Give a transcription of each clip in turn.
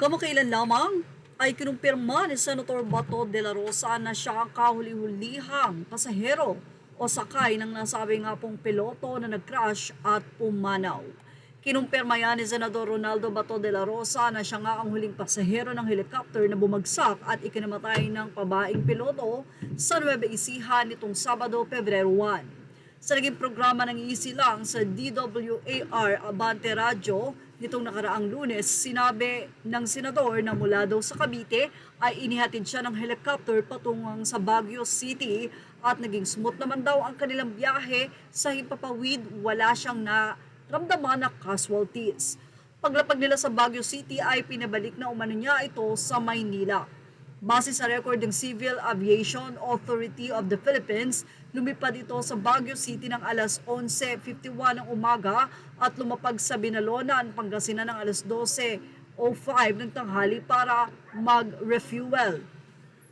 Kamakailan lamang ay kinumpirma ni Senator Bato de la Rosa na siya ang kahuli-hulihang pasahero o sakay ng nasabing nga pong piloto na nag-crash at pumanaw. Kinumpirma yan ni Senador Ronaldo Bato de la Rosa na siya nga ang huling pasahero ng helicopter na bumagsak at ikinamatay ng babaeng piloto sa Nueva Ecija nitong Sabado, Pebrero 1. Sa naging programa ng isilang sa DWAR Abante Radio nitong nakaraang Lunes, sinabi ng senador na mula daw sa Cavite ay inihatid siya ng helicopter patungang sa Baguio City at naging smooth naman daw ang kanilang biyahe sa himpapawid, wala siyang naramdaman na casualties. Paglapag nila sa Baguio City ay pinabalik na umano niya ito sa Maynila. Base sa record ng Civil Aviation Authority of the Philippines, lumipad ito sa Baguio City ng alas 11:51 ng umaga at lumapag sa Binalonan, Pangasinan ng alas 12:05 ng tanghali para mag-refuel.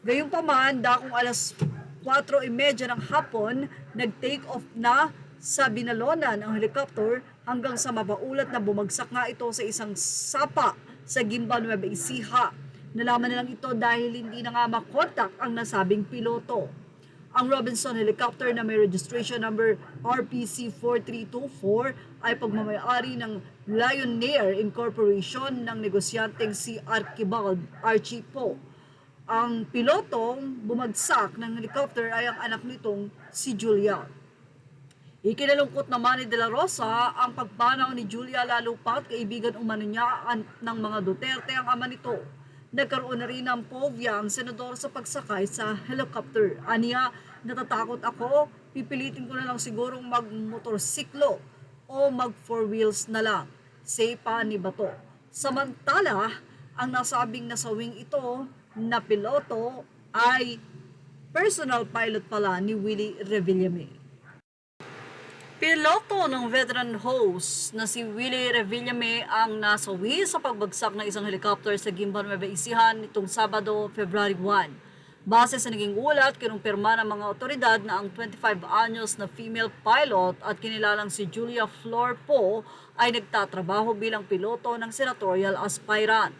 Gayunpaman, dakong alas 4:30 ng hapon, nag-take off na sa Binalonan ang helicopter hanggang sa mapaulat na bumagsak nga ito sa isang sapa sa Gimba, Nueva Ecija. Nalaman nilang ito dahil hindi na nga makontak ang nasabing piloto. Ang Robinson helicopter na may registration number RPC 4324 ay pagmamayari ng Lion Air Incorporation ng negosyanteng si Archibald Archipo. Ang pilotong bumagsak ng helicopter ay ang anak nitong si Julia. Ikinalungkot naman ni De La Rosa ang pagpanaw ni Julia lalo pat kaibigan umano niya ng mga Duterte ang ama nito. Nagkaroon na rin ng povya ang senador sa pagsakay sa helicopter. Aniya, natatakot ako, pipilitin ko na lang sigurong magmotorsiklo o mag four wheels na lang, say pa ni Bato. Samantala, ang nasabing nasawing ito na piloto ay personal pilot pala ni Willie Revillame. Piloto ng veteran host na si Willie Revillame ang nasawi sa pagbagsak ng isang helicopter sa Gimba, Nueva Ecija nitong Sabado, February 1. Base sa naging ulat, kinumpirma ng mga otoridad na ang 25 anyos na female pilot at kinilalang si Julia Flor Po ay nagtatrabaho bilang piloto ng senatorial aspirant.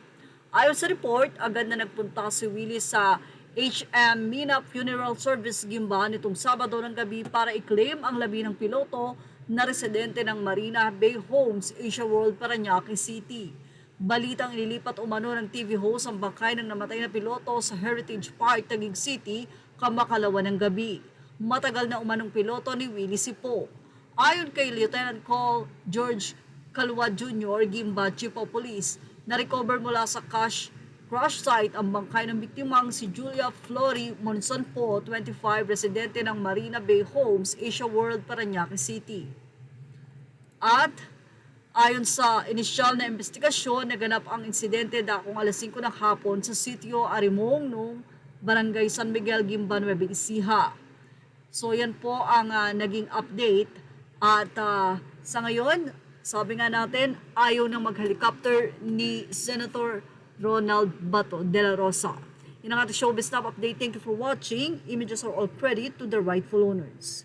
Ayon sa report, agad na nagpunta si Willie sa HM Mina Funeral Service Gimba nitong Sabado ng gabi para i-claim ang labi ng piloto na residente ng Marina Bay Homes, Asia World, Parañaque City. Balitang ililipat umano ng TV host ang bangkay ng namatay na piloto sa Heritage Park, Taguig City, kamakalawa ng gabi. Matagal na umanong piloto ni Willie Sipo. Ayon kay Lieutenant Col George Calwa Jr., Gimba Chief of Police, na-recover mula sa crash site ang bangkay ng biktimang si Julia Flory Monson Po, 25, residente ng Marina Bay Homes, Asia World, Parañaque City. At ayon sa inisyal na investigasyon, naganap ang insidente dakong alas 5 ng hapon sa sitio Arimong nung Barangay San Miguel, Gimba, Nueva Ecija. So yan po ang naging update at sa ngayon, sabi nga natin, ayaw nang mag-helicopter ni Senator Ronald Bato de la Rosa. Yan ang ating showbiz top update. Thank you for watching. Images are all credit to the rightful owners.